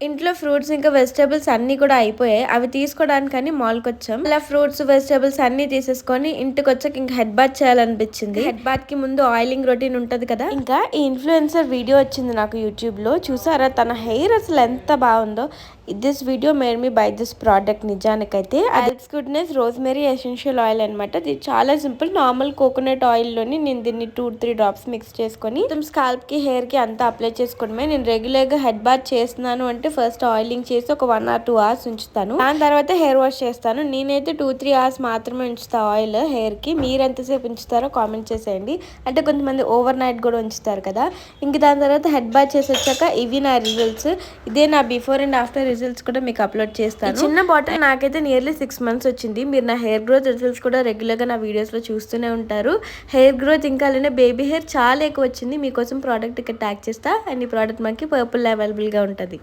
ఇంట్లో ఫ్రూట్స్ ఇంకా వెజిటేబుల్స్ అన్నీ కూడా అయిపోయాయి. అవి తీసుకోవడానికని మాల్‌కొచ్చాం. అలా ఫ్రూట్స్, వెజిటేబుల్స్ అన్నీ తీసేసుకొని ఇంటికొచ్చాక ఇంక హెడ్ బాత్ చేయాలనిపించింది. హెడ్ బాత్‌కి ముందు ఆయిలింగ్ రొటీన్ ఉంటది కదా! ఇంకా ఈ ఇన్‌ఫ్లుయెన్సర్ వీడియో వచ్చింది నాకు యూట్యూబ్‌లో. చూసారా తన హెయిర్ అసలు ఎంత బాగుందో. This video made me by this product నిజానికైతే. Alps Goodness rosemary essential oil అనమాట. ఇది చాలా సింపుల్. నార్మల్ కోకోనట్ ఆయిల్‌లోని నేను దీన్ని 2-3 డ్రాప్స్ మిక్స్ చేసుకొని మొత్తం స్కాల్ప్‌కి, హెయిర్‌కి అంతా అప్లై చేసుకోవడమే. నేను రెగ్యులర్‌గా హెడ్ బాత్ చేస్తున్నాను అంటే ఫస్ట్ ఆయిలింగ్ చేసి ఒక 1 or 2 hours ఉంచుతాను. దాని తర్వాత హెయిర్ వాష్ చేస్తాను. నేనైతే 2-3 hours మాత్రమే ఉంచుతా ఆయిల్ హెయిర్‌కి. మీరు ఎంతసేపు ఉంచుతారో కామెంట్ చేసేయండి. అంటే కొంతమంది ఓవర్ నైట్ కూడా ఉంచుతారు కదా! ఇంక దాని తర్వాత హెడ్ బాత్ చేసి వచ్చాక ఇవి నా రిజల్ట్స్. ఇదే నా బిఫోర్ అండ్ ఆఫ్టర్ రిజల్ట్స్ కూడా మీకు అప్లోడ్ చేస్తాను. చిన్న బాటిల్ నాకైతే నియర్లీ 6 months వచ్చింది. మీరు నా హెయిర్ గ్రోత్ రిజల్ట్స్ కూడా రెగ్యులర్‌గా నా వీడియోస్‌లో చూస్తూనే ఉంటారు. హెయిర్ గ్రోత్ ఇంకా అలానే బేబీ హెయిర్ చాలా ఎక్కువ వచ్చింది. మీకోసం ప్రోడక్ట్ ఇక్కడ ట్యాగ్ చేస్తా. అండ్ ఈ ప్రోడక్ట్ మనకి పర్పుల్ అవైలబుల్‌గా ఉంటుంది.